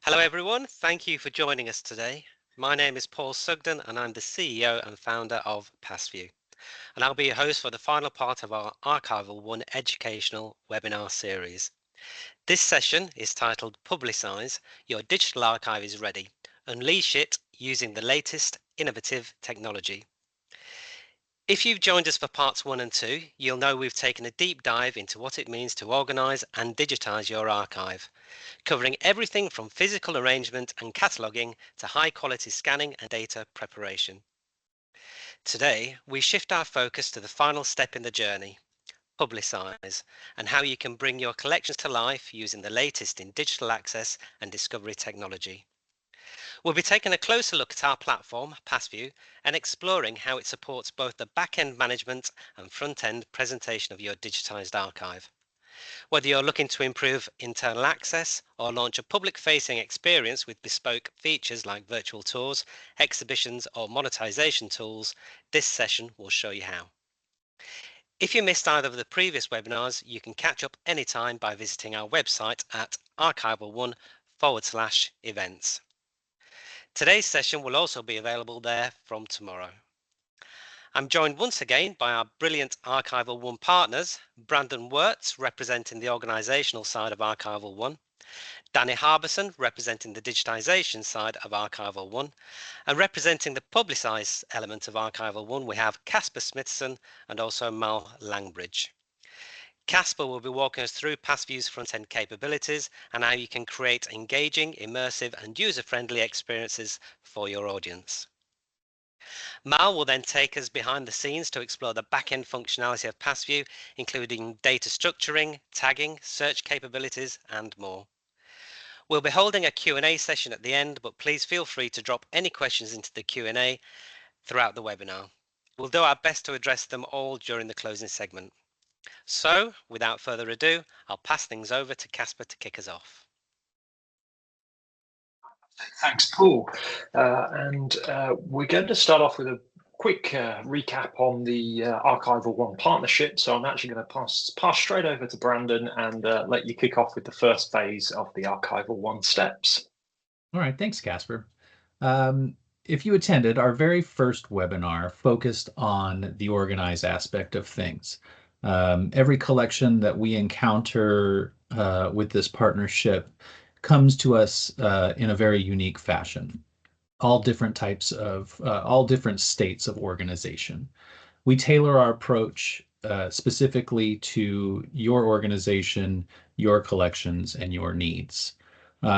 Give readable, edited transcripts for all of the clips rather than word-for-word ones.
Hello everyone, thank you for joining us today. My name is Paul Sugden and I'm the CEO and founder of PastView. And I'll be your host for the final part of our ArchivalOne educational webinar series. This session is titled Publicize, Your Digital Archive is Ready. Unleash it using the latest innovative technology. If you've joined us for parts 1 and 2, you'll know we've taken a deep dive into what it means to organise and digitise your archive, covering everything from physical arrangement and cataloguing to high-quality scanning and data preparation. Today, we shift our focus to the final step in the journey, Publicize, and how you can bring your collections to life using the latest in digital access and discovery technology. We'll be taking a closer look at our platform, PastView, and exploring how it supports both the back-end management and front-end presentation of your digitized archive. Whether you're looking to improve internal access or launch a public-facing experience with bespoke features like virtual tours, exhibitions, or monetization tools, this session will show you how. If you missed either of the previous webinars, you can catch up anytime by visiting our website at ArchivalOne/events. Today's session will also be available there from tomorrow. I'm joined once again by our brilliant ArchivalOne partners, Brandon Wirtz, representing the organisational side of ArchivalOne, Danny Harbison, representing the digitisation side of ArchivalOne, and representing the Publicize element of ArchivalOne, we have Casper Smithson and also Mal Langbridge. Casper will be walking us through PastView's front-end capabilities and how you can create engaging, immersive and user-friendly experiences for your audience. Mal will then take us behind the scenes to explore the back-end functionality of PastView, including data structuring, tagging, search capabilities, and more. We'll be holding a Q&A session at the end, but please feel free to drop any questions into the Q&A throughout the webinar. We'll do our best to address them all during the closing segment. So, without further ado, I'll pass things over to Casper to kick us off. Thanks, Paul. We're going to start off with a quick recap on the ArchivalOne partnership. So I'm actually going to pass straight over to Brandon and let you kick off with the first phase of the ArchivalOne steps. All right, thanks, Casper. If you attended, our very first webinar focused on the organized aspect of things. Every collection that we encounter with this partnership comes to us in a very unique fashion. All different types of, all different states of organization. We tailor our approach specifically to your organization, your collections, and your needs.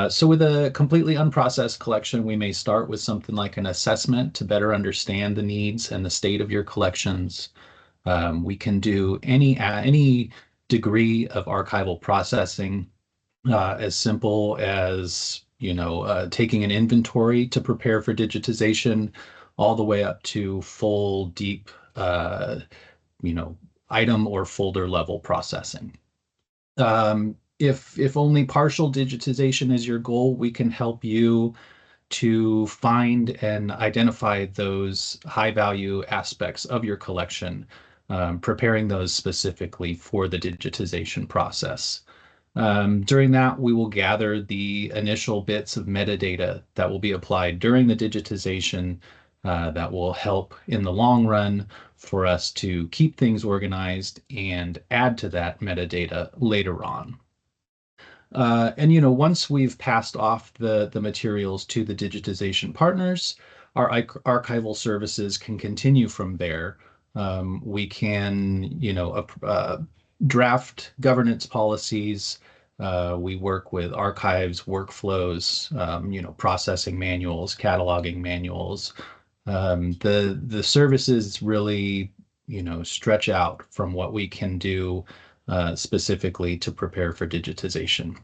So with a completely unprocessed collection, we may start with something like an assessment to better understand the needs and the state of your collections. We can do any degree of archival processing, as simple as taking an inventory to prepare for digitization, all the way up to full, deep, item or folder level processing. If only partial digitization is your goal, we can help you to find and identify those high value aspects of your collection, preparing those specifically for the digitization process. During that, we will gather the initial bits of metadata that will be applied during the digitization that will help in the long run for us to keep things organized and add to that metadata later on. Once we've passed off the materials to the digitization partners, our archival services can continue from there. We can, draft governance policies. We work with archives, workflows, processing manuals, cataloging manuals. The services really, stretch out from what we can do specifically to prepare for digitization.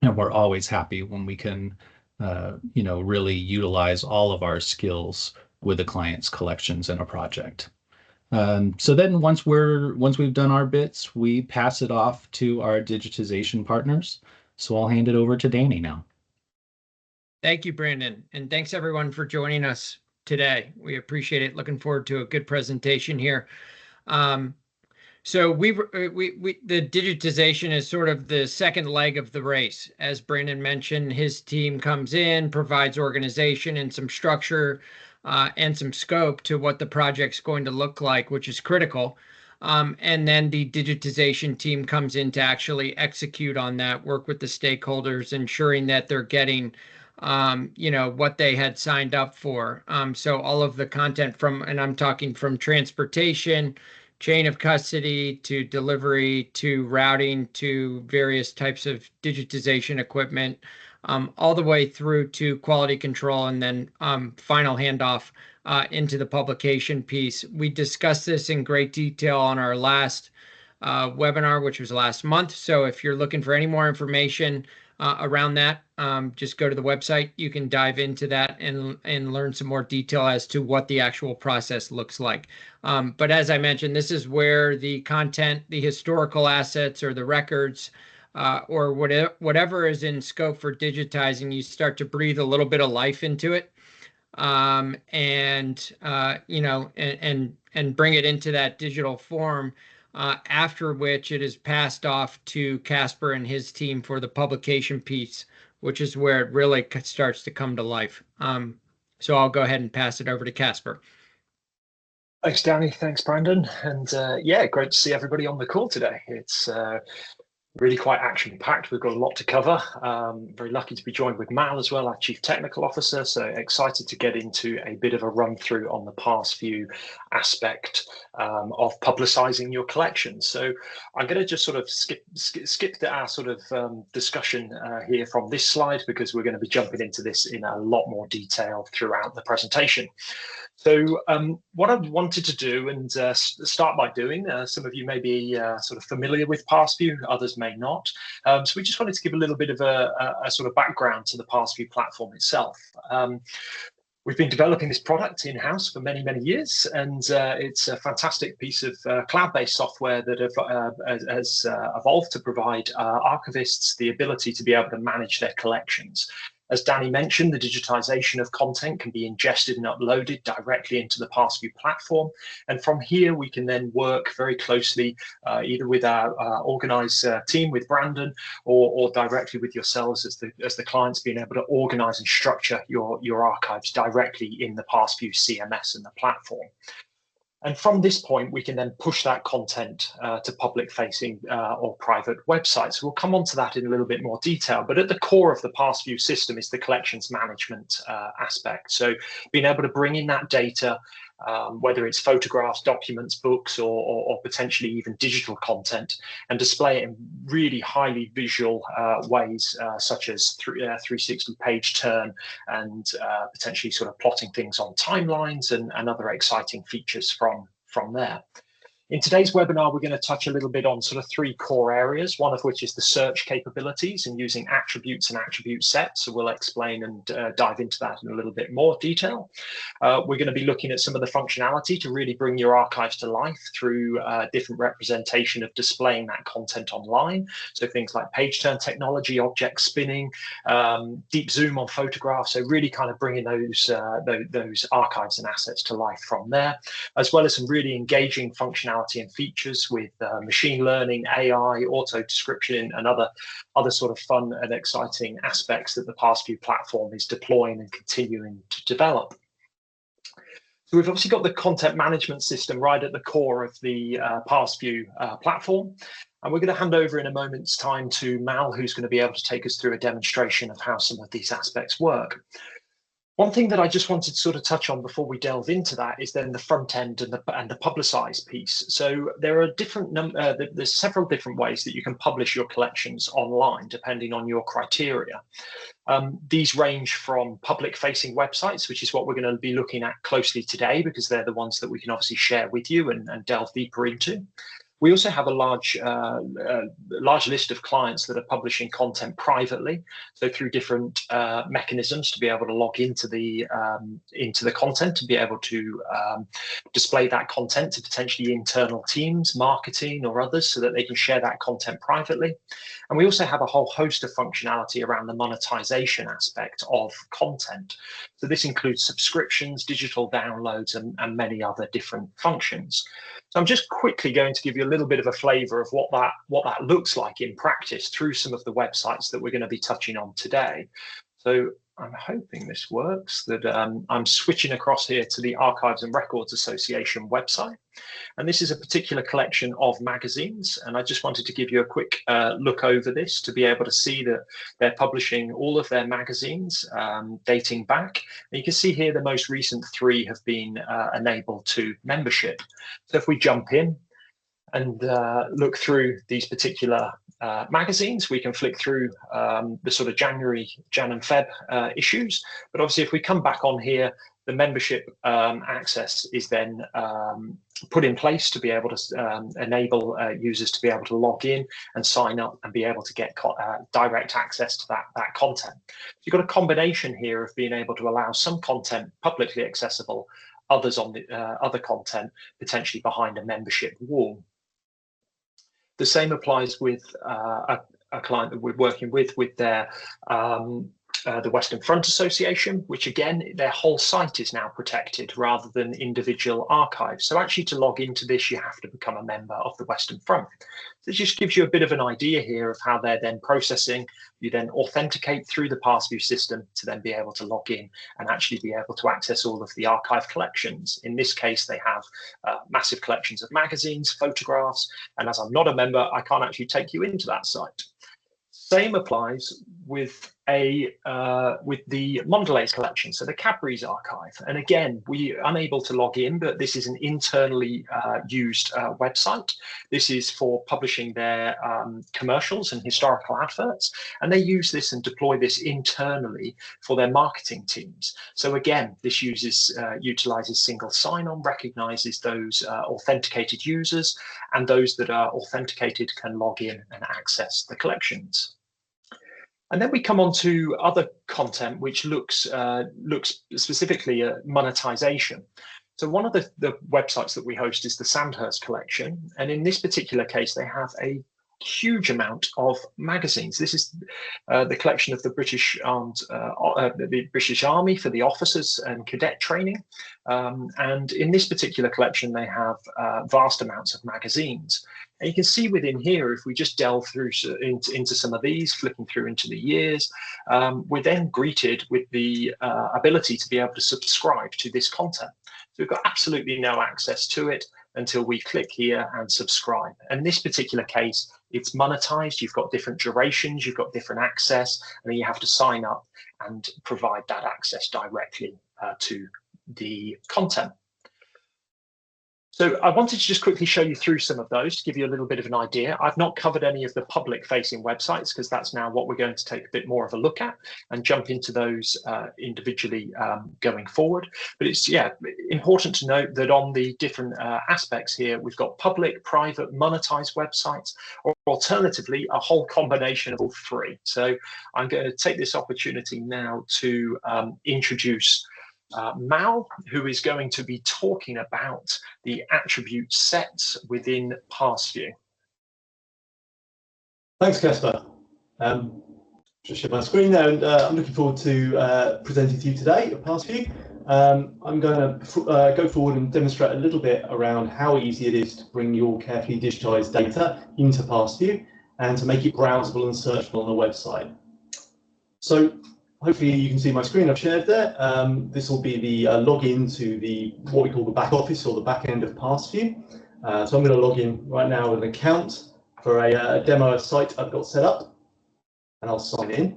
And we're always happy when we can, really utilize all of our skills with a client's collections in a project. So then once we've done our bits, we pass it off to our digitization partners. So I'll hand it over to Danny now. Thank you, Brandon. And thanks everyone for joining us today. We appreciate it. Looking forward to a good presentation here. So the digitization is sort of the second leg of the race. As Brandon mentioned, his team comes in, provides organization and some structure and some scope to what the project's going to look like, which is critical. And then the digitization team comes in to actually execute on that, work with the stakeholders, ensuring that they're getting what they had signed up for. So all of the content and I'm talking from transportation, chain of custody to delivery to routing to various types of digitization equipment, all the way through to quality control and then final handoff into the publication piece. We discussed this in great detail on our last webinar, which was last month. So if you're looking for any more information around that, just go to the website. You can dive into that and learn some more detail as to what the actual process looks like. But as I mentioned, this is where the content, the historical assets or the records, or whatever is in scope for digitizing, you start to breathe a little bit of life into it, and bring it into that digital form. After which it is passed off to Casper and his team for the publication piece, which is where it really starts to come to life. So I'll go ahead and pass it over to Casper. Thanks, Danny. Thanks, Brandon. And yeah, great to see everybody on the call today. It's really quite action-packed. We've got a lot to cover. Very lucky to be joined with Mal as well, our Chief Technical Officer. So excited to get into a bit of a run-through on the PastView aspect of publicizing your collections. So I'm going to just sort of skip our sort of discussion here from this slide, because we're going to be jumping into this in a lot more detail throughout the presentation. So what I wanted to do and start by doing, some of you may be sort of familiar with PastView, others may not. So we just wanted to give a little bit of a sort of background to the PastView platform itself. We've been developing this product in-house for many, many years, and it's a fantastic piece of cloud-based software that has evolved to provide archivists the ability to be able to manage their collections. As Danny mentioned, the digitization of content can be ingested and uploaded directly into the PastView platform. And from here, we can then work very closely either with our organized team, with Brandon, or directly with yourselves as the clients, being able to organize and structure your archives directly in the PastView CMS and the platform. And from this point, we can then push that content to public-facing or private websites. We'll come on to that in a little bit more detail. But at the core of the PastView system is the collections management aspect. So being able to bring in that data, whether it's photographs, documents, books, or potentially even digital content, and display it in really highly visual ways, such as 360 page turn, and potentially sort of plotting things on timelines and other exciting features from there. In today's webinar, we're going to touch a little bit on sort of three core areas, one of which is the search capabilities and using attributes and attribute sets. So we'll explain and dive into that in a little bit more detail. We're going to be looking at some of the functionality to really bring your archives to life through different representation of displaying that content online. So things like page turn technology, object spinning, deep zoom on photographs. So really kind of bringing those archives and assets to life from there, as well as some really engaging functionality and features with machine learning, AI, auto description, and other sort of fun and exciting aspects that the PastView platform is deploying and continuing to develop. So we've obviously got the content management system right at the core of the PastView platform. And we're going to hand over in a moment's time to Mal, who's going to be able to take us through a demonstration of how some of these aspects work. One thing that I just wanted to sort of touch on before we delve into that is then the front end and the PUBLICIZE piece. So there are there's several different ways that you can publish your collections online, depending on your criteria. These range from public-facing websites, which is what we're going to be looking at closely today, because they're the ones that we can obviously share with you and delve deeper into. We also have a large list of clients that are publishing content privately, so through different mechanisms to be able to log into the content, to be able to display that content to potentially internal teams, marketing, or others, so that they can share that content privately. And we also have a whole host of functionality around the monetization aspect of content. So this includes subscriptions, digital downloads, and many other different functions. So I'm just quickly going to give you a little bit of a flavor of what that looks like in practice through some of the websites that we're going to be touching on today. So I'm hoping this works, that I'm switching across here to the Archives and Records Association website. And this is a particular collection of magazines. And I just wanted to give you a quick look over this to be able to see that they're publishing all of their magazines dating back. And you can see here the most recent 3 have been enabled to membership. So if we jump in and look through these particular magazines, we can flick through the sort of Jan and Feb issues. But obviously, if we come back on here, the membership access is then put in place to be able to enable users to be able to log in and sign up and be able to get direct access to that content. So you've got a combination here of being able to allow some content publicly accessible, others on the other content potentially behind a membership wall. The same applies with a client that we're working with their the Western Front Association, which again, their whole site is now protected rather than individual archives. So actually to log into this, you have to become a member of the Western Front. So it just gives you a bit of an idea here of how they're then processing. You then authenticate through the PastView system to then be able to log in and actually be able to access all of the archive collections. In this case, they have massive collections of magazines, photographs, and as I'm not a member, I can't actually take you into that site. Same applies with the Mondelez collection, so the Cadbury's archive. And again, we're unable to log in, but this is an internally used website. This is for publishing their commercials and historical adverts, and they use this and deploy this internally for their marketing teams. So again, this utilizes single sign-on, recognizes those authenticated users, and those that are authenticated can log in and access the collections. And then we come on to other content which looks specifically at monetization. So one of the websites that we host is the Sandhurst collection, and in this particular case, they have a huge amount of magazines. This is the collection of the British Army for the officers and cadet training, and in this particular collection, they have vast amounts of magazines. And you can see within here, if we just delve through into some of these, flicking through into the years, we're then greeted with the ability to be able to subscribe to this content. So we've got absolutely no access to it until we click here and subscribe. In this particular case, it's monetized. You've got different durations, you've got different access, and then you have to sign up and provide that access directly to the content. So I wanted to just quickly show you through some of those to give you a little bit of an idea. I've not covered any of the public facing websites because that's now what we're going to take a bit more of a look at and jump into those individually going forward. But it's important to note that on the different aspects here, we've got public, private, monetized websites, or alternatively, a whole combination of all 3. So I'm going to take this opportunity now to introduce Mal, who is going to be talking about the attribute sets within PastView. Thanks, Casper. Just share my screen there, and I'm looking forward to presenting to you today at PastView. I'm going to go forward and demonstrate a little bit around how easy it is to bring your carefully digitized data into PastView and to make it browsable and searchable on the website. So hopefully you can see my screen I've shared there. This will be the login to what we call the back office or the back end of PastView. So I'm going to log in right now with an account for a demo site I've got set up, and I'll sign in.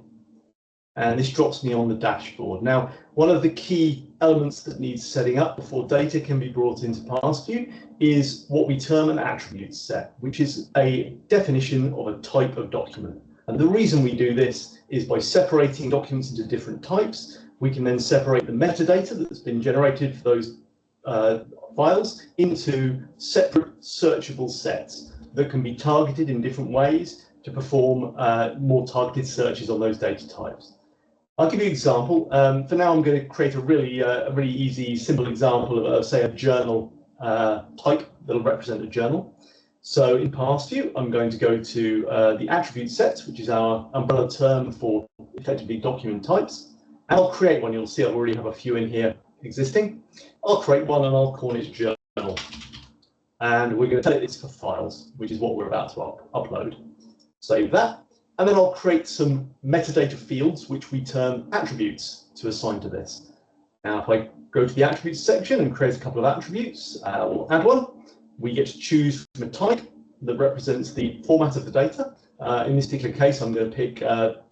And this drops me on the dashboard. Now, one of the key elements that needs setting up before data can be brought into PastView is what we term an attribute set, which is a definition of a type of document. And the reason we do this is by separating documents into different types. We can then separate the metadata that's been generated for those files into separate searchable sets that can be targeted in different ways to perform more targeted searches on those data types. I'll give you an example. For now, I'm going to create a really easy, simple example of, say, a journal type that will represent a journal. So in PastView, I'm going to go to the attribute sets, which is our umbrella term for effectively document types. And I'll create one. You'll see I already have a few in here existing. I'll create one and I'll call it journal. and we're going to tell it it's for files, which is what we're about to upload. Save that, and then I'll create some metadata fields, which we term attributes, to assign to this. Now, if I go to the attributes section and create a couple of attributes, or add one, we get to choose from a type that represents the format of the data. In this particular case, I'm going to pick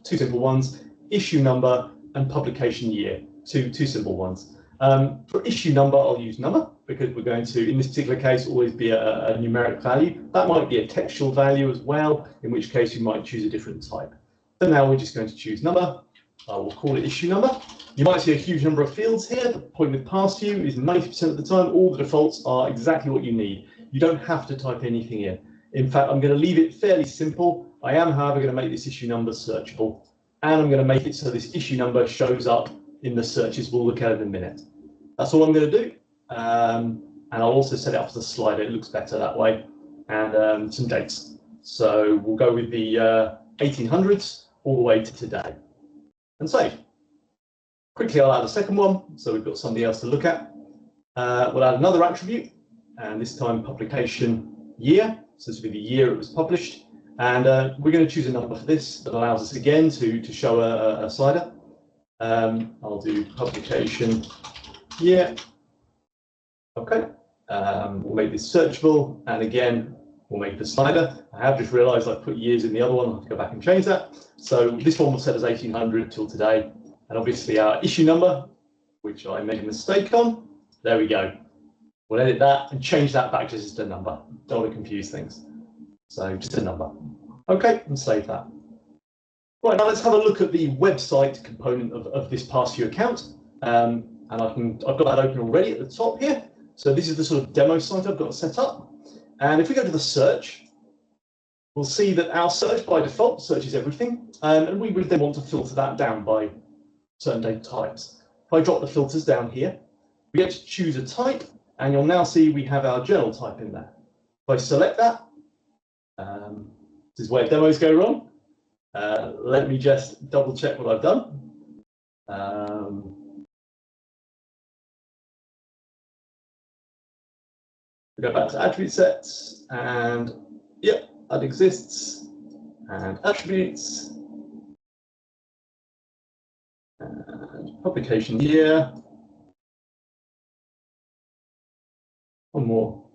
two simple ones, issue number and publication year, two simple ones. For issue number, I'll use number, because we're going to, in this particular case, always be a numeric value. That might be a textual value as well, in which case you might choose a different type. So now we're just going to choose number. We'll call it issue number. You might see a huge number of fields here. The point with PastView is 90% of the time, all the defaults are exactly what you need. You don't have to type anything in. In fact, I'm going to leave it fairly simple. I am, however, going to make this issue number searchable, and I'm going to make it so this issue number shows up in the searches we'll look at in a minute. That's all I'm going to do. And I'll also set it up as a slider. It looks better that way, and some dates. So we'll go with the 1800s all the way to today. And save. Quickly, I'll add a second one, so we've got something else to look at. We'll add another attribute, and this time publication year. So this will be the year it was published. And we're going to choose a number for this that allows us again to show a slider. I'll do publication year. Okay. We'll make this searchable, and again, we'll make the slider. I have just realized I've put years in the other one. I'll have to go back and change that. So this one will set as 1800 till today. And obviously our issue number, which I made a mistake on, there we go. We'll edit that and change that back to just a number. Don't want to confuse things. So just a number. Okay, and save that. Right, now let's have a look at the website component of this PastView account. And I've got that open already at the top here. So this is the sort of demo site I've got set up. And if we go to the search, we'll see that our search by default searches everything. And we would then want to filter that down by certain data types. If I drop the filters down here, we get to choose a type, and you'll now see we have our journal type in there. If I select that, this is where demos go wrong. Let me just double check what I've done. We go back to attribute sets, and yep, that exists, and attributes, and publication year. One more.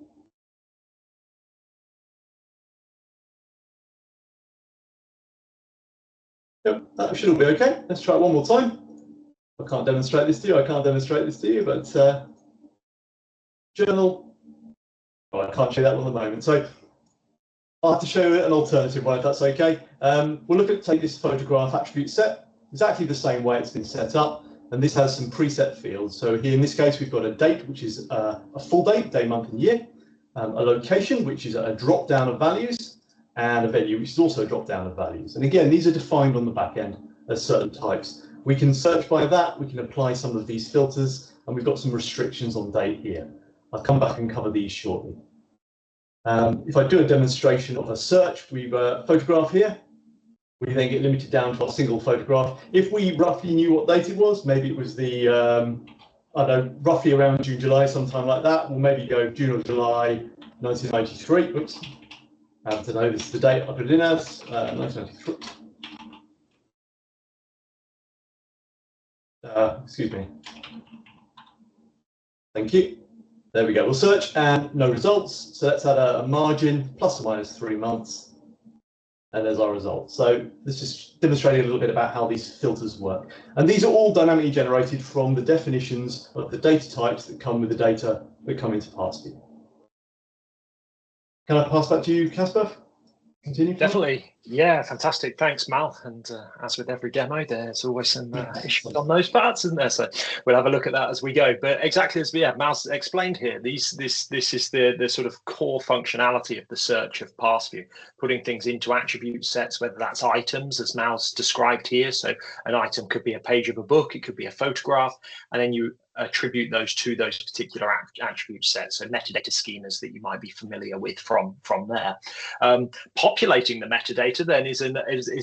Yep, that should all be okay. Let's try it one more time. I can't demonstrate this to you, but journal. Oh, I can't show that one at the moment. So I'll have to show you an alternative one if that's okay. We'll look at take this photograph attribute set, exactly the same way it's been set up. And this has some preset fields. So here in this case, we've got a date, which is a full date, day, month, and year. A location, which is a drop down of values, and a venue, which is also a drop down of values. And again, these are defined on the back end as certain types. We can search by that. We can apply some of these filters, and we've got some restrictions on date here. I'll come back and cover these shortly. If I do a demonstration of a search, we've a photograph here. We then get limited down to a single photograph. If we roughly knew what date it was, maybe it was the, I don't know, roughly around June, July, sometime like that. We'll maybe go June or July 1993. Oops. I have to know this is the date I put it in as, 1993. Excuse me. Thank you. There we go. We'll search and no results. So let's add a margin plus or minus 3 months. And there's our result. So let's just demonstrate a little bit about how these filters work. And these are all dynamically generated from the definitions of the data types that come with the data that come into PastView. Can I pass back to you, Casper? Continue. Definitely. Yeah, fantastic. Thanks, Mal. And as with every demo, there's always some issues on those parts, isn't there? So we'll have a look at that as we go. But exactly as Mal's explained here, this is the sort of core functionality of the search of PastView, putting things into attribute sets, whether that's items, as Mal's described here. So an item could be a page of a book, it could be a photograph, and then you attribute those to those particular attribute sets. So metadata schemas that you might be familiar with from there. Populating the metadata then is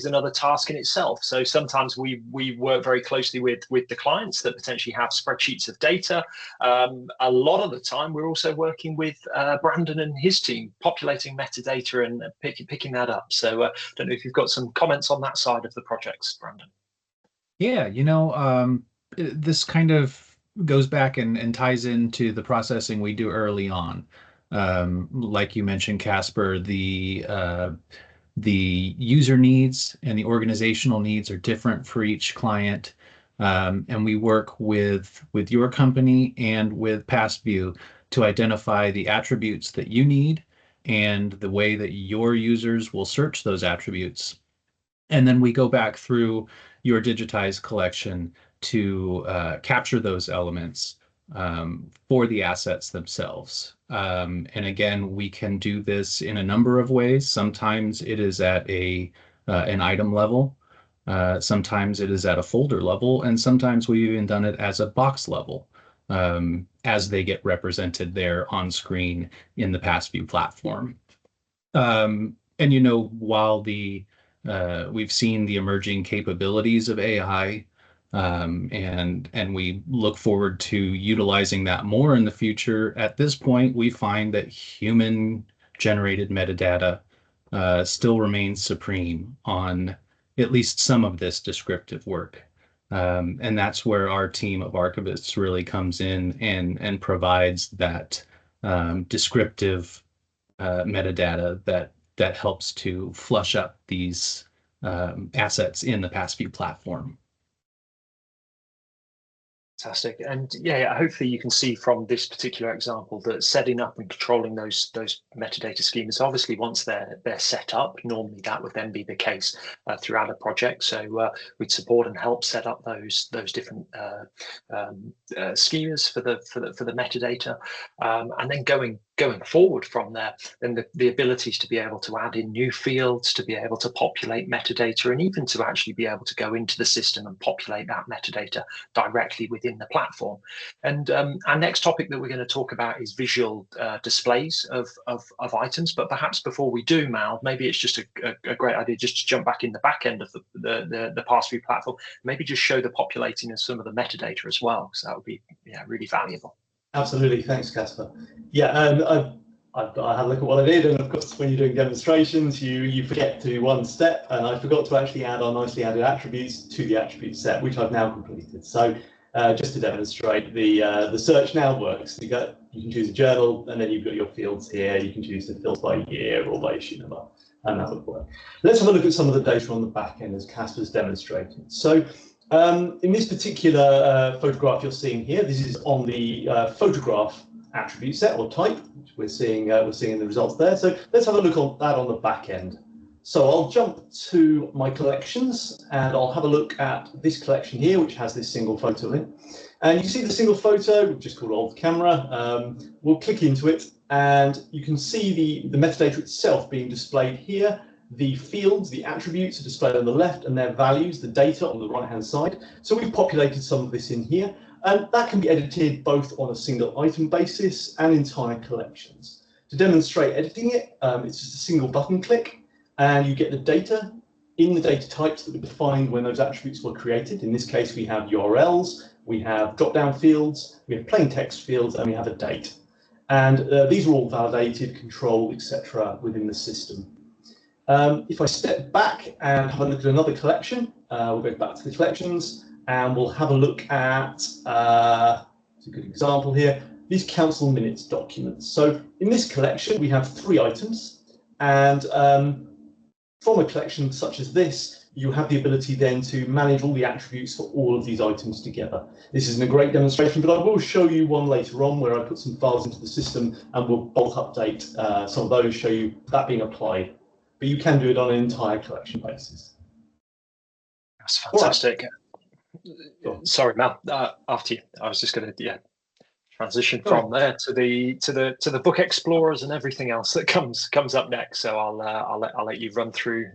another task in itself. So sometimes we work very closely with the clients that potentially have spreadsheets of data. A lot of the time we're also working with Brandon and his team, populating metadata and picking that up. So I don't know if you've got some comments on that side of the projects, Brandon. Yeah, this kind of goes back and ties into the processing we do early on. Like you mentioned, Casper, the user needs and the organizational needs are different for each client. And we work with your company and with PastView to identify the attributes that you need and the way that your users will search those attributes. And then we go back through your digitized collection to capture those elements for the assets themselves. And again, we can do this in a number of ways. Sometimes it is at an item level. Sometimes it is at a folder level, and sometimes we've even done it as a box level as they get represented there on screen in the PastView platform. And while we've seen the emerging capabilities of AI, and we look forward to utilizing that more in the future. At this point, we find that human-generated metadata still remains supreme on at least some of this descriptive work. And that's where our team of archivists really comes in and provides that descriptive metadata that helps to flush up these assets in the PastView platform. Fantastic. And yeah, hopefully you can see from this particular example that setting up and controlling those metadata schemas, obviously once they're set up, normally that would then be the case throughout a project. So we'd support and help set up those different schemas for the metadata, and then going forward from there, then the abilities to be able to add in new fields, to be able to populate metadata, and even to actually be able to go into the system and populate that metadata directly within the platform. And our next topic that we're going to talk about is visual displays of items. But perhaps before we do, Mal, maybe it's just a great idea just to jump back in the back end of the PastView platform, maybe just show the populating of some of the metadata as well, because that would be really valuable. Absolutely, thanks, Casper. Yeah, I had a look at what I did, and of course, when you're doing demonstrations, you forget to do one step, and I forgot to actually add our nicely added attributes to the attribute set, which I've now completed. So just to demonstrate, the search now works. You can choose a journal, and then you've got your fields here. You can choose to filter by year or by issue number, and that would work. Let's have a look at some of the data on the back end as Casper's demonstrated. So in this particular photograph you're seeing here, this is on the photograph attribute set or type, which we're seeing in the results there. So let's have a look at that on the back end. So I'll jump to my collections and I'll have a look at this collection here, which has this single photo in. And you see the single photo, we've just called old camera. We'll click into it and you can see the metadata itself being displayed here. The fields, the attributes are displayed on the left and their values, the data on the right-hand side. So we've populated some of this in here, and that can be edited both on a single item basis and entire collections. To demonstrate editing it, it's just a single button click, and you get the data in the data types that were defined when those attributes were created. In this case, we have URLs, we have drop-down fields, we have plain text fields, and we have a date. And these are all validated, controlled, etc. within the system. If I step back and have a look at another collection, we'll go back to the collections and we'll have a look at, it's a good example here, these council minutes documents. So in this collection, we have 3 items, and from a collection such as this, you have the ability then to manage all the attributes for all of these items together. This isn't a great demonstration, but I will show you one later on where I put some files into the system and we'll bulk update some of those, show you that being applied. But you can do it on an entire collection basis. That's fantastic. Right. Sorry, Mal. After you, I was just going to transition from there to the book explorers and everything else that comes up next. So I'll let you run through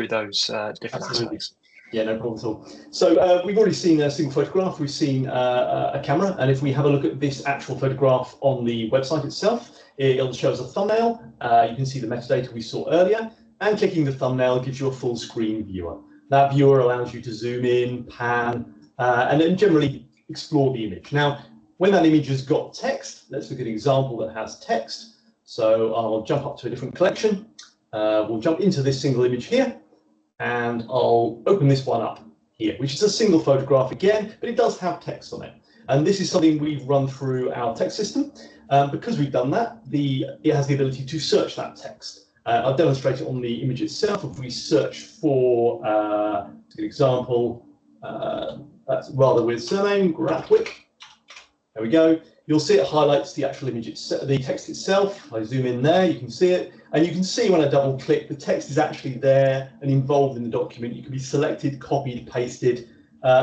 those different aspects. Yeah, no problem at all. So we've already seen a single photograph. We've seen a camera, and if we have a look at this actual photograph on the website itself, it'll show us a thumbnail. You can see the metadata we saw earlier, and clicking the thumbnail gives you a full screen viewer. That viewer allows you to zoom in, pan, and then generally explore the image. Now, when that image has got text, let's look at an example that has text. So I'll jump up to a different collection. We'll jump into this single image here, and I'll open this one up here, which is a single photograph again, but it does have text on it. And this is something we've run through our text system. Because we've done that, it has the ability to search that text. I'll demonstrate it on the image itself. If we search for, to give an example, that's rather weird surname, Grathwick. There we go. You'll see it highlights the actual image, the text itself. If I zoom in there, you can see it. And you can see when I double click, the text is actually there and involved in the document. You can be selected, copied, pasted.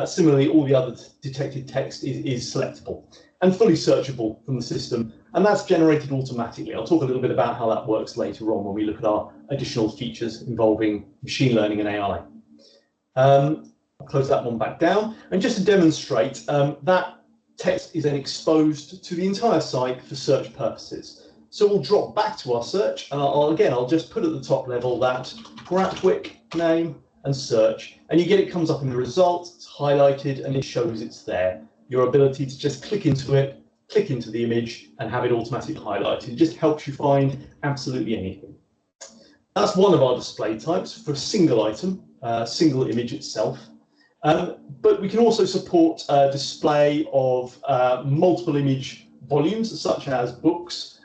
Similarly, all the other detected text is selectable and fully searchable from the system. And that's generated automatically. I'll talk a little bit about how that works later on when we look at our additional features involving machine learning and AI. I'll close that one back down. And just to demonstrate, that text is then exposed to the entire site for search purposes. So we'll drop back to our search, and I'll just put at the top level that Grathwick name and search, and you get it comes up in the results, it's highlighted, and it shows it's there. Your ability to just click into it, click into the image, and have it automatically highlighted. It just helps you find absolutely anything. That's one of our display types for a single item, single image itself. But we can also support display of multiple image volumes, such as books,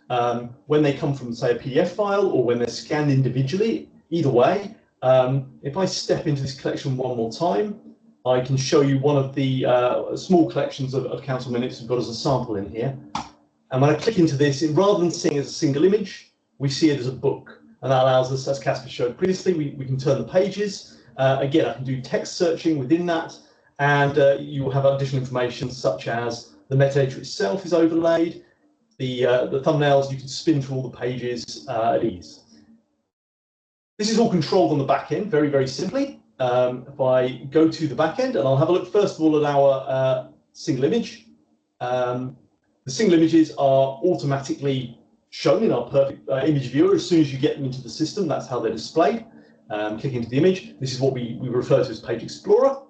when they come from, say, a PDF file or when they're scanned individually. Either way, if I step into this collection one more time, I can show you one of the small collections of council minutes we've got as a sample in here. And when I click into this, rather than seeing it as a single image, we see it as a book. And that allows us, as Casper showed previously, we can turn the pages. Again, I can do text searching within that, and you will have additional information such as the metadata itself is overlaid, the thumbnails, you can spin through all the pages at ease. This is all controlled on the back end very, very simply. If I go to the back end, and I'll have a look first of all at our single image. The single images are automatically shown in our perfect image viewer as soon as you get them into the system. That's how they're displayed. Click into the image. This is what we refer to as Page Explorer.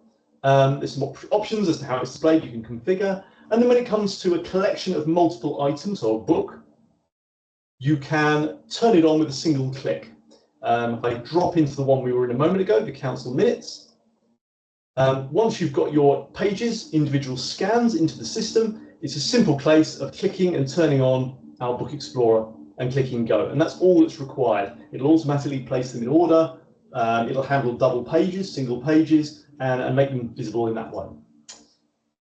There's some options as to how it's displayed you can configure. And then when it comes to a collection of multiple items or a book, you can turn it on with a single click. If I drop into the one we were in a moment ago, the council minutes, once you've got your pages, individual scans into the system, it's a simple case of clicking and turning on our Book Explorer and clicking go. And that's all that's required. It'll automatically place them in order. It'll handle double pages, single pages, and make them visible in that way.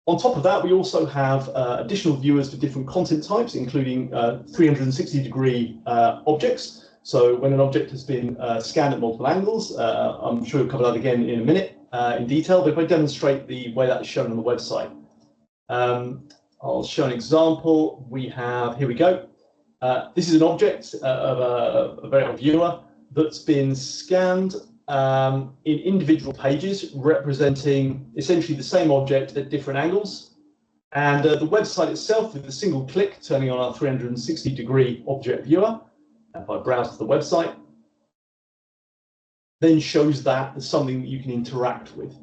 On top of that, we also have additional viewers for different content types, including 360-degree objects. So when an object has been scanned at multiple angles, I'm sure we'll cover that again in a minute in detail, but if I demonstrate the way that is shown on the website, I'll show an example. We have, here we go. This is an object of a viewer that's been scanned in individual pages representing essentially the same object at different angles. And the website itself, with a single click, turning on our 360-degree object viewer, if I browse to the website, then shows that as something that you can interact with.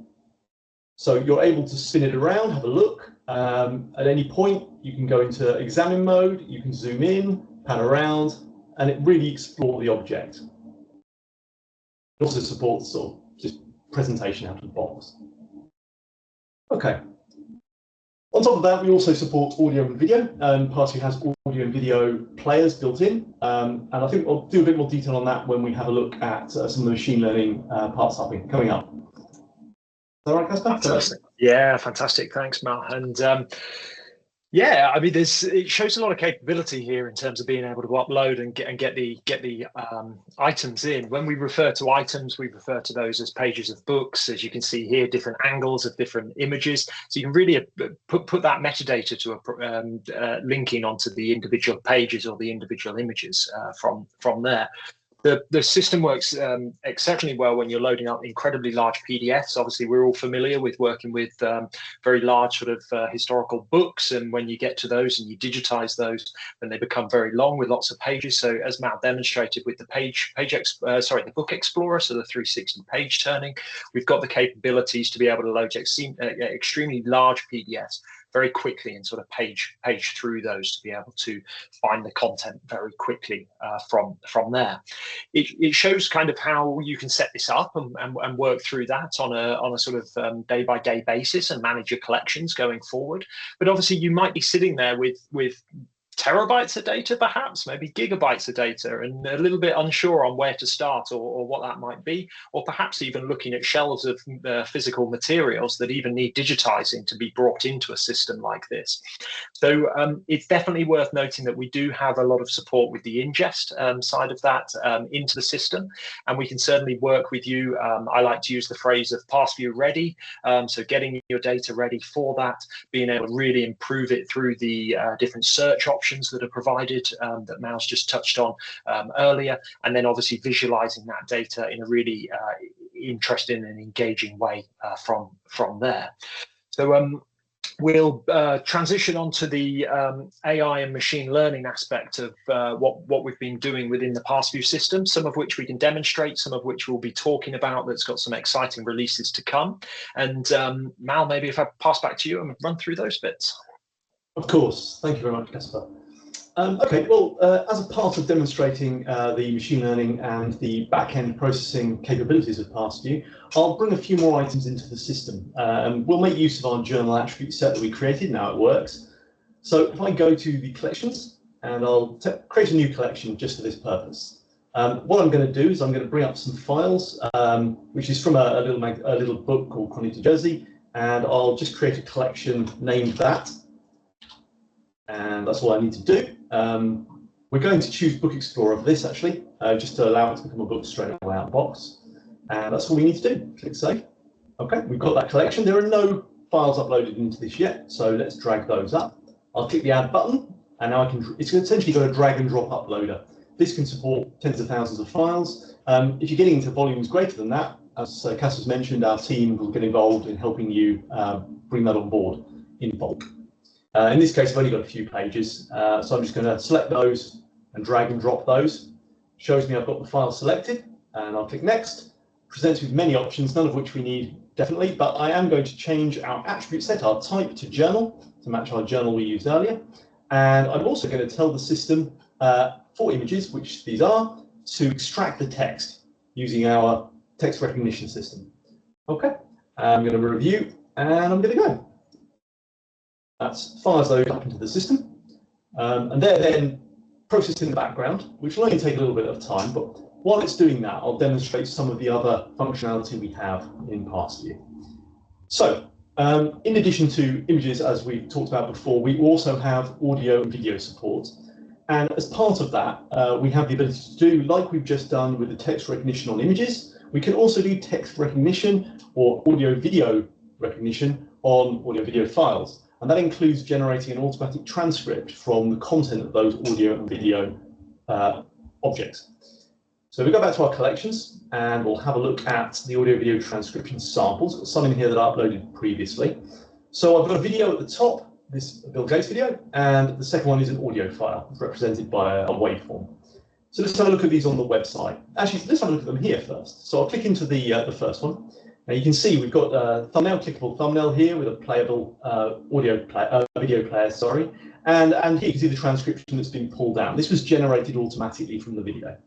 So you're able to spin it around, have a look. At any point, you can go into examine mode, you can zoom in, pan around, and it really explores the object. It also supports sort of just presentation out of the box. Okay. On top of that, we also support audio and video. PastView has audio and video players built in. And I think we'll do a bit more detail on that when we have a look at some of the machine learning parts coming up. Is that right, Casper? Fantastic. Yeah, fantastic. Thanks, Matt. And yeah, I mean, it shows a lot of capability here in terms of being able to upload and get the items in. When we refer to items, we refer to those as pages of books. As you can see here, different angles of different images. So you can really put that metadata to linking onto the individual pages or the individual images from there. The system works exceptionally well when you're loading up incredibly large PDFs. Obviously, we're all familiar with working with very large sort of historical books, and when you get to those and you digitize those, then they become very long with lots of pages. So, as Mal demonstrated with the the Book Explorer, so the 360 page turning, we've got the capabilities to be able to load extremely large PDFs very quickly and sort of page through those to be able to find the content very quickly from there. It shows kind of how you can set this up and work through that on a sort of day-by-day basis and manage your collections going forward. But obviously you might be sitting there with terabytes of data, perhaps maybe gigabytes of data, and a little bit unsure on where to start or what that might be, or perhaps even looking at shelves of physical materials that even need digitizing to be brought into a system like this. So it's definitely worth noting that we do have a lot of support with the ingest side of that into the system, and we can certainly work with you. I like to use the phrase of PastView ready, so getting your data ready for that, being able to really improve it through the different search options that are provided that Mal's just touched on earlier, and then obviously visualizing that data in a really interesting and engaging way from there. So we'll transition on to the AI and machine learning aspect of what we've been doing within the PastView system, some of which we can demonstrate, some of which we'll be talking about that's got some exciting releases to come. And Mal, maybe if I pass back to you and run through those bits. Of course. Thank you very much, Casper. Okay, well, as a part of demonstrating the machine learning and the back-end processing capabilities of PastView, I'll bring a few more items into the system. We'll make use of our journal attribute set that we created. Now it works. So if I go to the collections, and I'll create a new collection just for this purpose. What I'm going to do is I'm going to bring up some files, which is from a little book called Chronicles of Jersey, and I'll just create a collection named that. And that's all I need to do. We're going to choose Book Explorer for this, actually, just to allow it to become a book straight away out of the box. And that's all we need to do. Click Save. OK, we've got that collection. There are no files uploaded into this yet, so let's drag those up. I'll click the Add button, and now it's essentially got a drag and drop uploader. This can support tens of thousands of files. If you're getting into volumes greater than that, as Cass mentioned, our team will get involved in helping you bring that on board in bulk. In this case, I've only got a few pages, so I'm just going to select those and drag and drop those. Shows me I've got the file selected, and I'll click Next. Presents with many options, none of which we need definitely, but I am going to change our attribute set, our type, to journal, to match our journal we used earlier. And I'm also going to tell the system for images, which these are, to extract the text using our text recognition system. OK, I'm going to review, and I'm going to go. That fires those up into the system, and they're then processed in the background, which will only take a little bit of time. But while it's doing that, I'll demonstrate some of the other functionality we have in PastView. So, in addition to images, as we've talked about before, we also have audio and video support. And as part of that, we have the ability to do, like we've just done with the text recognition on images, we can also do text recognition or audio-video recognition on audio-video files. And that includes generating an automatic transcript from the content of those audio and video objects. So we go back to our collections, and we'll have a look at the audio-video transcription samples. Got some in here that I uploaded previously. So I've got a video at the top, this Bill Gates video, and the second one is an audio file represented by a waveform. So let's have a look at these on the website. Actually, let's have a look at them here first. So I'll click into the first one. Now you can see we've got a clickable thumbnail here with a playable video player, sorry. And here you can see the transcription that's been pulled down. This was generated automatically from the video.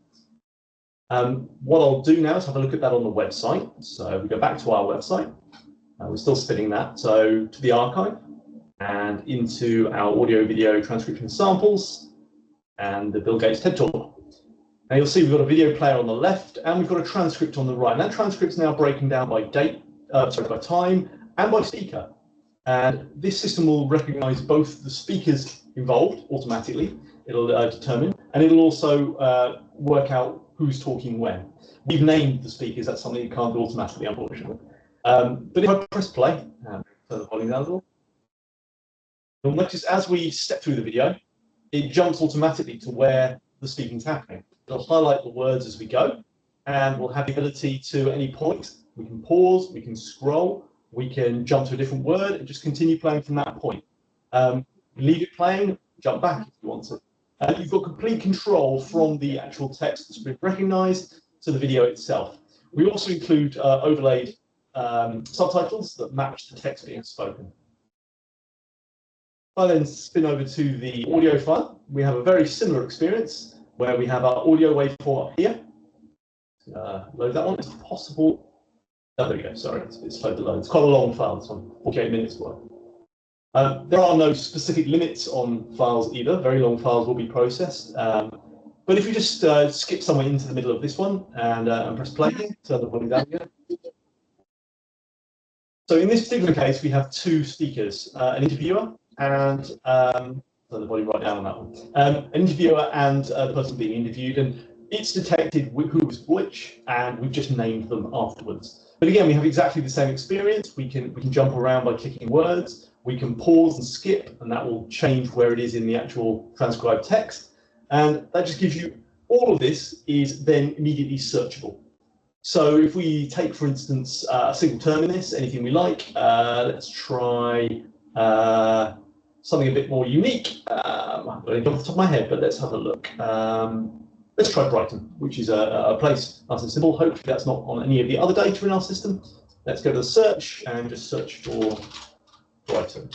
What I'll do now is have a look at that on the website. So we go back to our website. We're still spinning that. So to the archive and into our audio video transcription samples and the Bill Gates TED Talk. Now you'll see we've got a video player on the left and we've got a transcript on the right. And that transcript's now breaking down by by time and by speaker. And this system will recognize both the speakers involved automatically, it'll determine, and it'll also work out who's talking when. We've named the speakers, that's something you can't do automatically, unfortunately. But if I press play, turn the volume down a little, you'll notice as we step through the video, it jumps automatically to where the speaking's happening. It'll highlight the words as we go, and we'll have the ability to, at any point, we can pause, we can scroll, we can jump to a different word and just continue playing from that point. Leave it playing, jump back if you want to. You've got complete control from the actual text that's been recognized to the video itself. We also include overlaid subtitles that match the text being spoken. If I then spin over to the audio file, we have a very similar experience where we have our audio waveform up here. Load that one. It's possible. Oh, there we go. Sorry, it's slowed to load. It's quite a long file. This one, 48 minutes worth. There are no specific limits on files either. Very long files will be processed. But if you just skip somewhere into the middle of this one and press play, turn the volume down again. So in this particular case, we have two speakers, an interviewer and turn the volume right down on that one. An interviewer and the person being interviewed, and it's detected who was which, and we've just named them afterwards. But again, we have exactly the same experience. We can jump around by clicking words. We can pause and skip, and that will change where it is in the actual transcribed text. And that just gives you, all of this is then immediately searchable. So if we take, for instance, a single term in this, anything we like, let's try something a bit more unique. I haven't got it off the top of my head, but let's have a look. Let's try Brighton, which is a place nice and simple. Hopefully that's not on any of the other data in our system. Let's go to the search and just search for Brighton.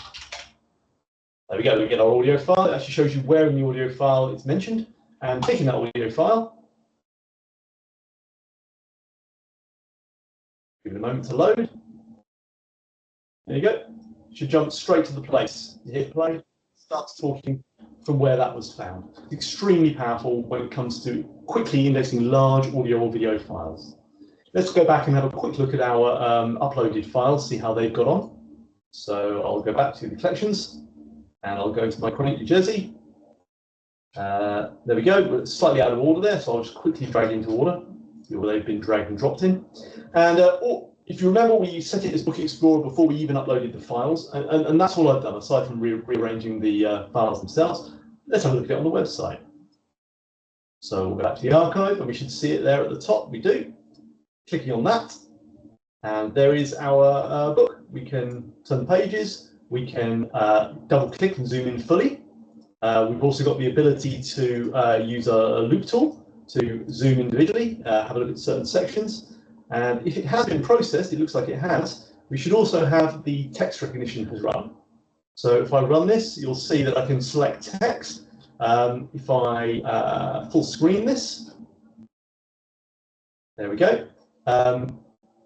There we go, we get our audio file. It actually shows you where in the audio file it's mentioned. And taking that audio file, give it a moment to load. There you go. It should jump straight to the place. You hit play, starts talking from where that was found. It's extremely powerful when it comes to quickly indexing large audio or video files. Let's go back and have a quick look at our uploaded files, see how they've got on. So I'll go back to the collections and I'll go to my Chronic New Jersey. There we go. We're slightly out of order there, so I'll just quickly drag into order. See where they've been dragged and dropped in. And if you remember, we set it as Book Explorer before we even uploaded the files, and that's all I've done, aside from rearranging the files themselves. Let's have a look at it on the website. So we'll go back to the archive, and we should see it there at the top. We do. Clicking on that, and there is our book. We can turn the pages. We can double-click and zoom in fully. We've also got the ability to use a loop tool to zoom individually, have a look at certain sections. And if it has been processed, it looks like it has, we should also have the text recognition has run. So if I run this, you'll see that I can select text. If I full screen this, there we go.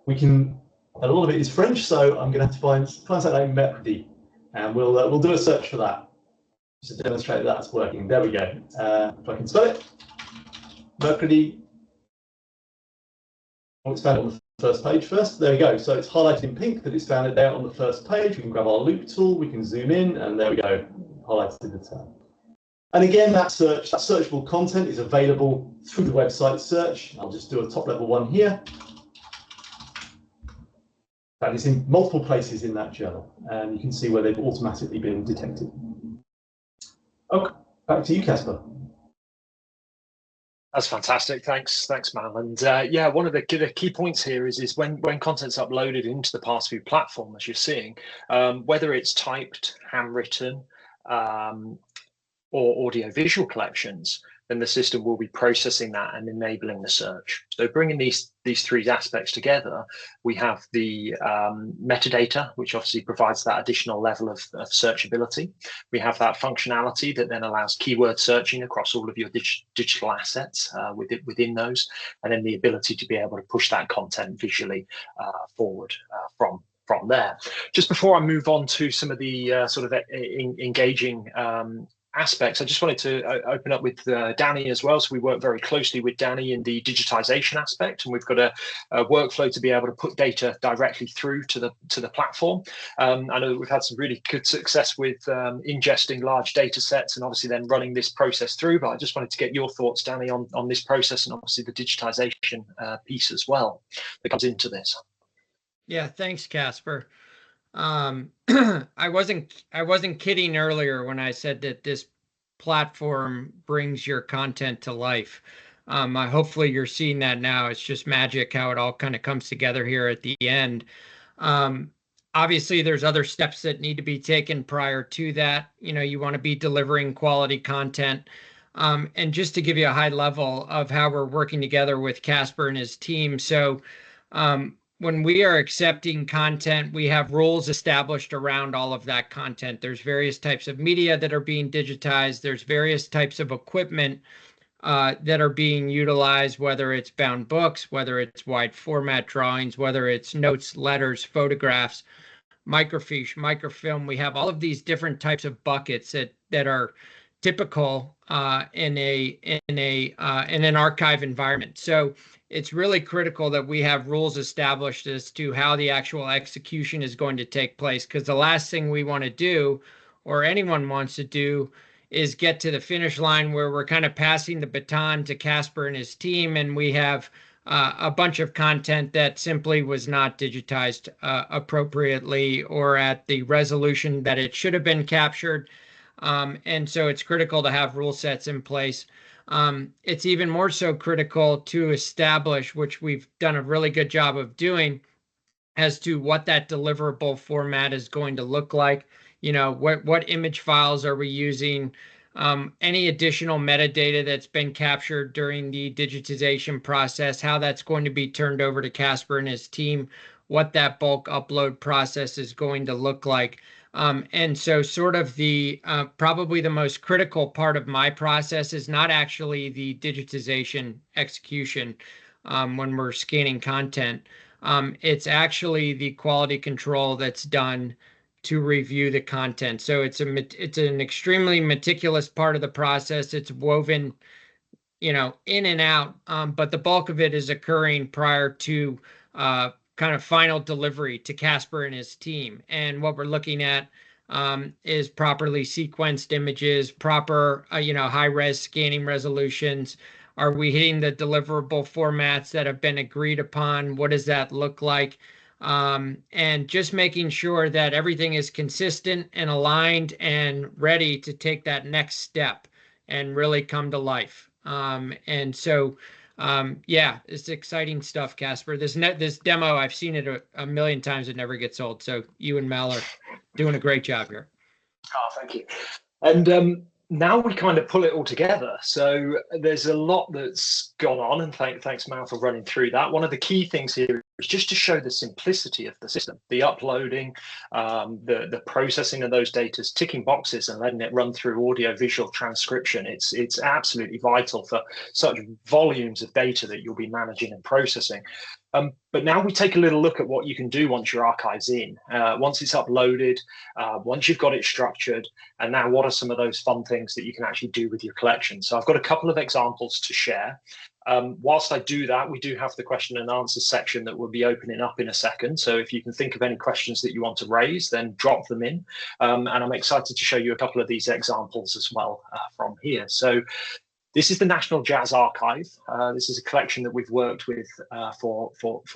We can, a lot of it is French, so I'm going to have to find something like mercredi, and we'll do a search for that just to demonstrate that that's working. There we go. If I can spell it, mercredi. Oh, it's found on the first page first. There we go. So it's highlighted in pink that it's found it there on the first page. We can grab our loop tool, we can zoom in, and there we go, highlighted the term. And again, that searchable content is available through the website search. I'll just do a top level one here. That is in multiple places in that journal, and you can see where they've automatically been detected. Okay, back to you, Casper. That's fantastic. Thanks, Mal. And yeah, one of the key points here is when content's uploaded into the PastView platform, as you're seeing, whether it's typed, handwritten, or audio-visual collections, then the system will be processing that and enabling the search. So bringing these three aspects together, we have the metadata, which obviously provides that additional level of searchability. We have that functionality that then allows keyword searching across all of your digital assets within those, and then the ability to be able to push that content visually forward from there. Just before I move on to some of the sort of engaging aspects, I just wanted to open up with Danny as well. So we work very closely with Danny in the digitization aspect, and we've got a workflow to be able to put data directly through to the platform. I know that we've had some really good success with ingesting large data sets and obviously then running this process through, but I just wanted to get your thoughts, Danny, on this process and obviously the digitization piece as well that comes into this. Yeah, thanks, Casper. I wasn't kidding earlier when I said that this platform brings your content to life. Hopefully you're seeing that now. It's just magic how it all kind of comes together here at the end. Obviously, there's other steps that need to be taken prior to that. You want to be delivering quality content. And just to give you a high level of how we're working together with Casper and his team. So when we are accepting content, we have rules established around all of that content. There's various types of media that are being digitized. There's various types of equipment that are being utilized, whether it's bound books, whether it's wide format drawings, whether it's notes, letters, photographs, microfiche, microfilm. We have all of these different types of buckets that are typical in an archive environment. So it's really critical that we have rules established as to how the actual execution is going to take place, because the last thing we want to do, or anyone wants to do, is get to the finish line where we're kind of passing the baton to Casper and his team, and we have a bunch of content that simply was not digitized appropriately or at the resolution that it should have been captured. And so it's critical to have rule sets in place. It's even more so critical to establish, which we've done a really good job of doing, as to what that deliverable format is going to look like. What image files are we using? Any additional metadata that's been captured during the digitization process, how that's going to be turned over to Casper and his team, what that bulk upload process is going to look like. And so sort of the probably the most critical part of my process is not actually the digitization execution when we're scanning content. It's actually the quality control that's done to review the content. So it's an extremely meticulous part of the process. It's woven, in and out, but the bulk of it is occurring prior to kind of final delivery to Casper and his team. And what we're looking at is properly sequenced images, proper, high-res scanning resolutions. Are we hitting the deliverable formats that have been agreed upon? What does that look like? And just making sure that everything is consistent and aligned and ready to take that next step and really come to life. And so, yeah, it's exciting stuff, Casper. This demo, I've seen it a million times. It never gets old. So you and Mel are doing a great job here. Oh, thank you. And now we kind of pull it all together. So there's a lot that's gone on, and thanks, Mal, for running through that. One of the key things here is just to show the simplicity of the system, the uploading, the processing of those data, ticking boxes and letting it run through audio-visual transcription. It's absolutely vital for such volumes of data that you'll be managing and processing. But now we take a little look at what you can do once your archive's in, once it's uploaded, once you've got it structured, and now what are some of those fun things that you can actually do with your collection. So I've got a couple of examples to share. Whilst I do that, we do have the question and answer section that we'll be opening up in a second. So if you can think of any questions that you want to raise, then drop them in. And I'm excited to show you a couple of these examples as well from here. So this is the National Jazz Archive. This is a collection that we've worked with for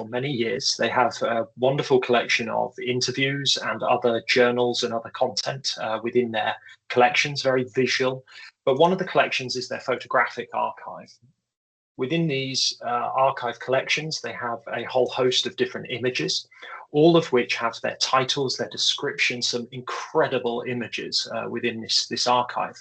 many years. They have a wonderful collection of interviews and other journals and other content within their collections, very visual. But one of the collections is their photographic archive. Within these archive collections, they have a whole host of different images, all of which have their titles, their descriptions, some incredible images within this archive.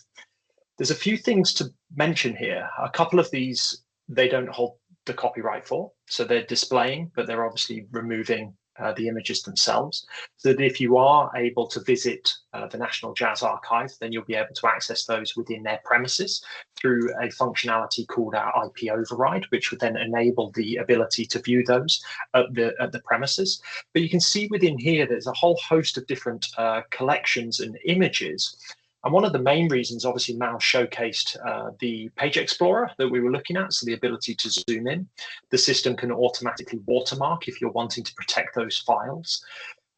There's a few things to mention here. A couple of these, they don't hold the copyright for, so they're displaying, but they're obviously removing the images themselves. So that if you are able to visit the National Jazz Archive, then you'll be able to access those within their premises through a functionality called our IP override, which would then enable the ability to view those at the premises. But you can see within here, there's a whole host of different collections and images. And one of the main reasons, obviously, Mal showcased the page explorer that we were looking at, so the ability to zoom in. The system can automatically watermark if you're wanting to protect those files.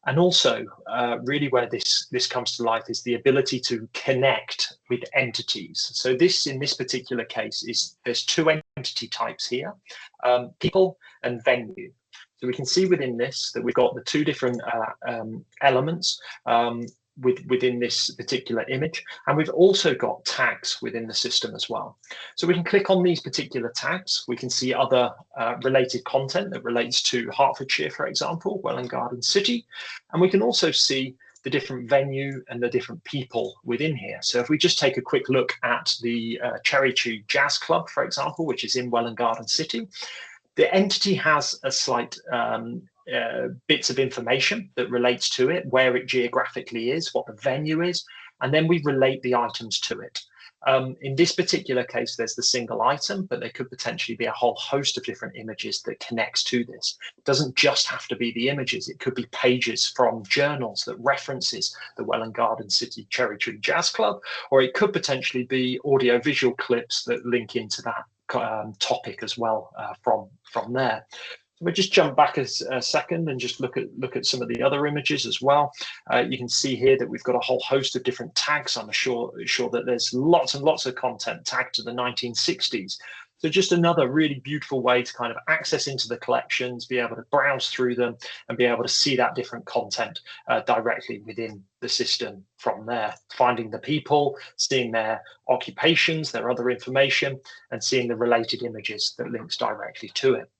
And also, really where this comes to life is the ability to connect with entities. So this, in this particular case, there's two entity types here, people and venue. So we can see within this that we've got the two different elements. within this particular image. And we've also got tags within the system as well. So we can click on these particular tags. We can see other related content that relates to Hertfordshire, for example, Welwyn Garden City. And we can also see the different venue and the different people within here. So if we just take a quick look at the Cherry Tree Jazz Club, for example, which is in Welwyn Garden City, the entity has a slight bits of information that relates to it, where it geographically is, what the venue is, and then we relate the items to it. In this particular case, there's the single item, but there could potentially be a whole host of different images that connects to this. It doesn't just have to be the images. It could be pages from journals that references the Welwyn Garden City Cherry Tree Jazz Club, or it could potentially be audio-visual clips that link into that topic as well from there. So we'll just jump back a second and just look at some of the other images as well. You can see here that we've got a whole host of different tags. I'm sure that there's lots and lots of content tagged to the 1960s. So just another really beautiful way to kind of access into the collections, be able to browse through them and be able to see that different content directly within the system from there. Finding the people, seeing their occupations, their other information, and seeing the related images that links directly to it.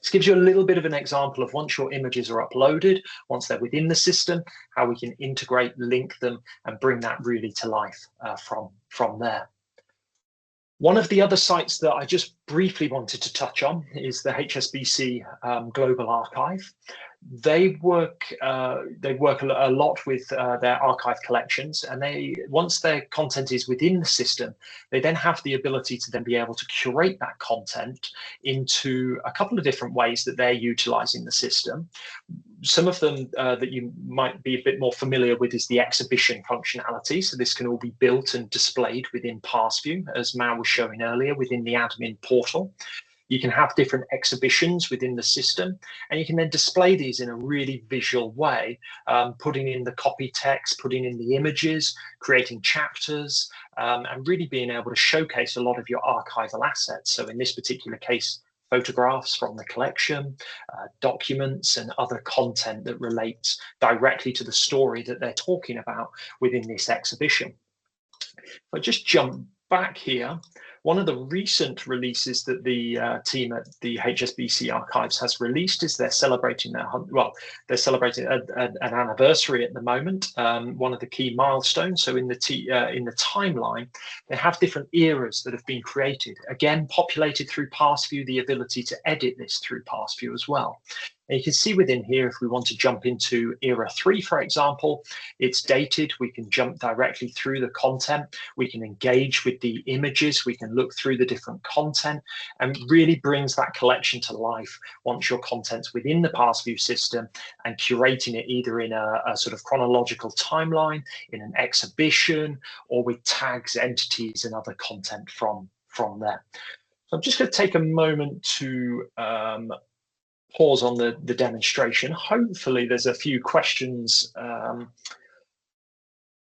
This gives you a little bit of an example of once your images are uploaded, once they're within the system, how we can integrate, link them, and bring that really to life from there. One of the other sites that I just briefly wanted to touch on is the HSBC Global Archive. They work a lot with their archive collections, and once their content is within the system, they then have the ability to then be able to curate that content into a couple of different ways that they're utilizing the system. Some of them that you might be a bit more familiar with is the exhibition functionality. So this can all be built and displayed within PastView, as Mal was showing earlier, within the admin portal. You can have different exhibitions within the system, and you can then display these in a really visual way, putting in the copy text, putting in the images, creating chapters, and really being able to showcase a lot of your archival assets. So in this particular case, photographs from the collection, documents and other content that relates directly to the story that they're talking about within this exhibition. If I just jump back here, one of the recent releases that the team at the HSBC Archives has released is they're celebrating an anniversary at the moment, one of the key milestones. So in the timeline, they have different eras that have been created, again populated through PastView, the ability to edit this through PastView as well. And you can see within here, if we want to jump into era 3, for example, it's dated. We can jump directly through the content. We can engage with the images. We can look through the different content, and really brings that collection to life once your content's within the PastView system, and curating it either in a sort of chronological timeline, in an exhibition, or with tags, entities, and other content from there. So I'm just going to take a moment to pause on the demonstration. Hopefully there's a few questions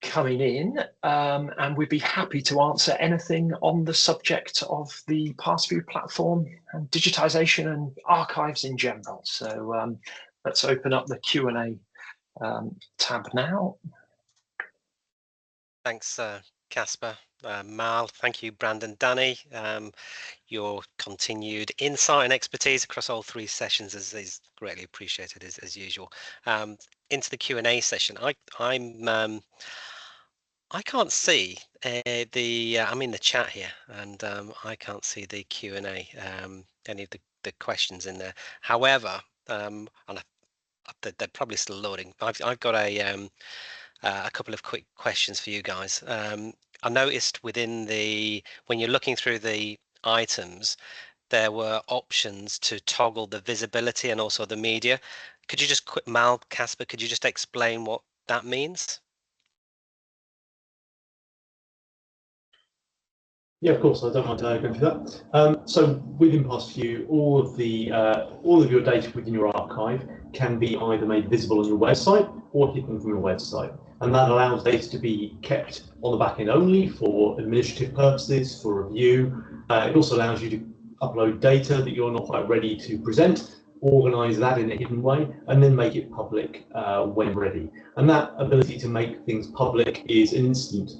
coming in, and we'd be happy to answer anything on the subject of the PastView platform and digitization and archives in general. So let's open up the Q&A tab now. Thanks, Casper. Mal, thank you, Brandon, Danny. Your continued insight and expertise across all 3 sessions is greatly appreciated as usual. Into the Q&A session, I can't see I'm in the chat here, and I can't see the Q&A, any of the questions in there. However, and they're probably still loading. I've got a couple of quick questions for you guys. I noticed when you're looking through the items, there were options to toggle the visibility and also the media. Could you just Mal, Casper, could you just explain what that means? Yeah, of course. I don't mind going through that. So within PastView, all of your data within your archive can be either made visible on your website or hidden from your website, and that allows data to be kept on the back end only for administrative purposes, for review. It also allows you to upload data that you're not quite ready to present, organize that in a hidden way, and then make it public when ready. And that ability to make things public is an instant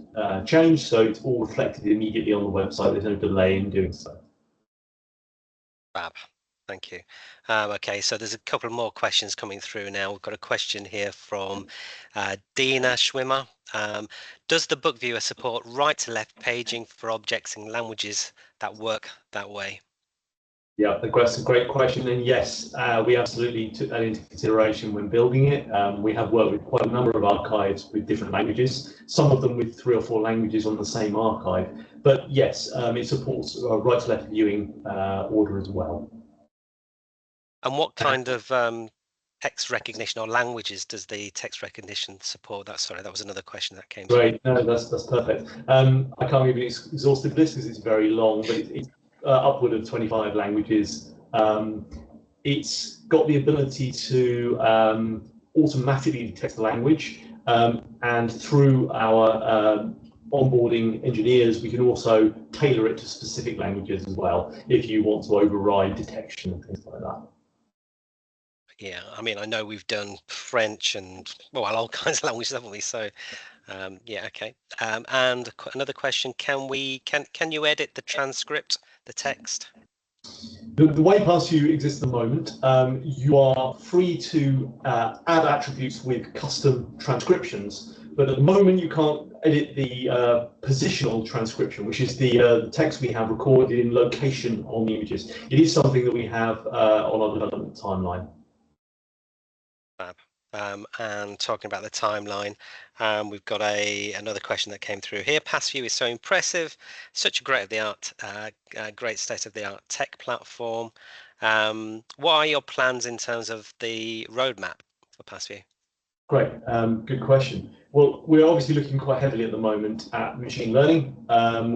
change, so it's all reflected immediately on the website. There's no delay in doing so. Fab. Thank you. Okay, so there's a couple of more questions coming through now. We've got a question here from Dina Schwimmer. Does the book viewer support right to left paging for objects in languages that work that way? Yeah, that's a great question. And yes, we absolutely took that into consideration when building it. We have worked with quite a number of archives with different languages, some of them with 3 or 4 languages on the same archive. But yes, it supports right to left viewing order as well. And what kind of text recognition or languages does the text recognition support? Sorry, that was another question that came through. Great, no, that's perfect. I can't give you an exhaustive list because it's very long, but it's upward of 25 languages. It's got the ability to automatically detect the language, and through our onboarding engineers, we can also tailor it to specific languages as well if you want to override detection and things like that. Yeah, I mean, I know we've done French and, well, all kinds of languages, haven't we? So, yeah, okay. And another question: can you edit the transcript, the text? The way PastView exists at the moment, you are free to add attributes with custom transcriptions, but at the moment you can't edit the positional transcription, which is the text we have recorded in location on the images. It is something that we have on our development timeline. Fab. And talking about the timeline, we've got another question that came through here. PastView is so impressive, such a great state-of-the-art tech platform. What are your plans in terms of the roadmap for PastView? Great, good question. Well, we're obviously looking quite heavily at the moment at machine learning.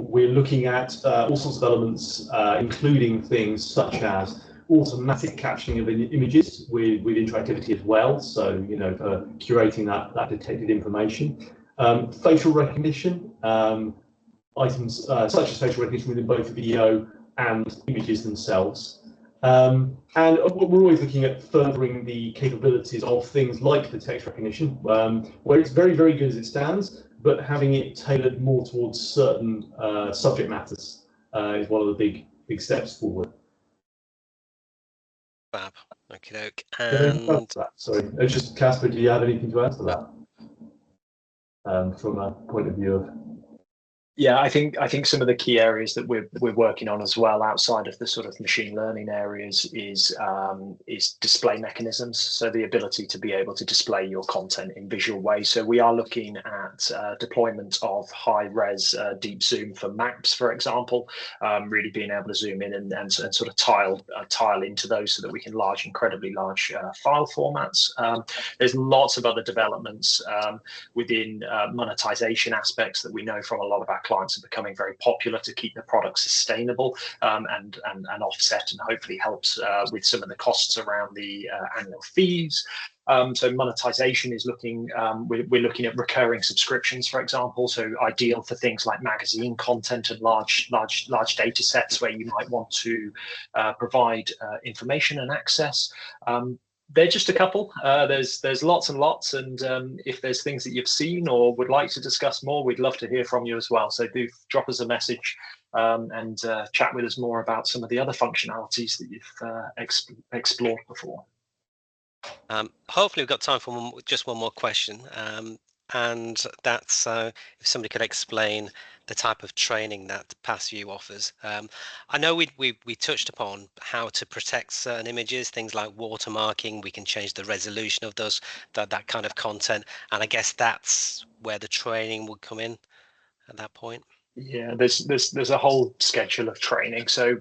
We're looking at all sorts of elements, including things such as automatic captioning of images with interactivity as well. So, you know, for curating that detected information. Facial recognition, items such as facial recognition within both video and images themselves. And we're always looking at furthering the capabilities of things like the text recognition, where it's very, very good as it stands, but having it tailored more towards certain subject matters is one of the big steps forward. Fab. Okie doke. And sorry, it's just Casper, do you have anything to add to that? From a point of view of Yeah, I think some of the key areas that we're working on as well, outside of the sort of machine learning areas, is display mechanisms. So the ability to be able to display your content in visual ways. So we are looking at deployment of high-res deep zoom for maps, for example. Really being able to zoom in and sort of tile into those so that we can incredibly large file formats. There's lots of other developments within monetization aspects that we know from a lot of our clients are becoming very popular to keep the product sustainable and offset, and hopefully helps with some of the costs around the annual fees. So monetization is we're looking at recurring subscriptions, for example, so ideal for things like magazine content and large data sets where you might want to provide information and access. They're just a couple. There's lots and lots, and if there's things that you've seen or would like to discuss more, we'd love to hear from you as well. So do drop us a message and chat with us more about some of the other functionalities that you've explored before. Hopefully we've got time for just one more question, and that's if somebody could explain the type of training that PastView offers. I know we touched upon how to protect certain images, things like watermarking. We can change the resolution of that kind of content, and I guess that's where the training would come in at that point. Yeah, there's a whole schedule of training. So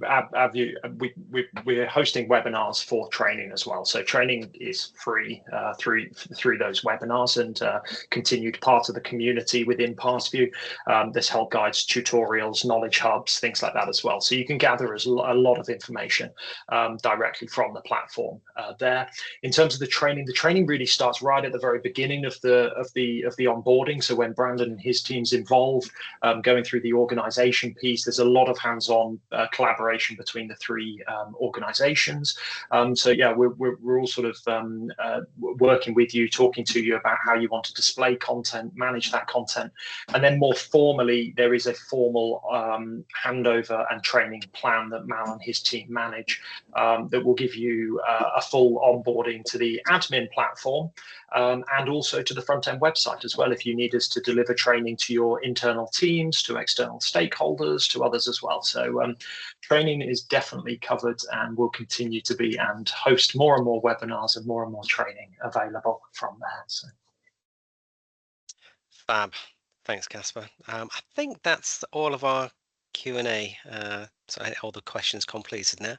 we're hosting webinars for training as well. So training is free through those webinars, and continued part of the community within PastView. There's help guides, tutorials, knowledge hubs, things like that as well. So you can gather a lot of information directly from the platform there. In terms of the training really starts right at the very beginning of the onboarding. So when Brandon and his team's involved, going through the the organization piece. There's a lot of hands-on collaboration between the three organizations. So yeah, we're all sort of working with you, talking to you about how you want to display content, manage that content, and then more formally, there is a formal handover and training plan that Mal and his team manage that will give you a full onboarding to the admin platform and also to the front-end website as well, if you need us to deliver training to your internal teams, to external stakeholders, to others as well. So training is definitely covered and will continue to be, and host more and more webinars and more training available from there. So. Fab. Thanks, Casper. I think that's all of our Q&A. So all the questions completed now.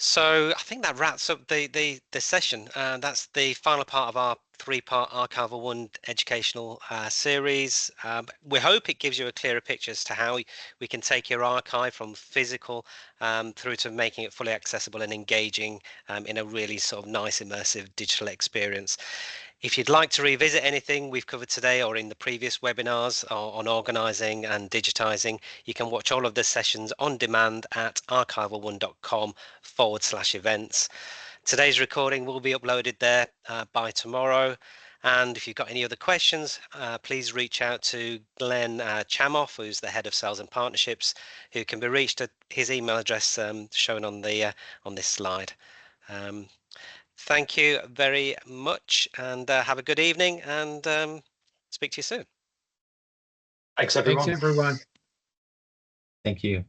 So I think that wraps up the session. That's the final part of our 3-part ArchivalOne educational series. We hope it gives you a clearer picture as to how we can take your archive from physical through to making it fully accessible and engaging in a really sort of nice immersive digital experience. If you'd like to revisit anything we've covered today or in the previous webinars on organising and digitising, you can watch all of the sessions on demand at archivalone.com/events. Today's recording will be uploaded there by tomorrow. And if you've got any other questions, please reach out to Glenn Chamoff, who's the head of sales and partnerships, who can be reached at his email address shown on the on this slide. Thank you very much, and have a good evening, and speak to you soon. Thanks, everyone. Thanks, everyone. Thank you.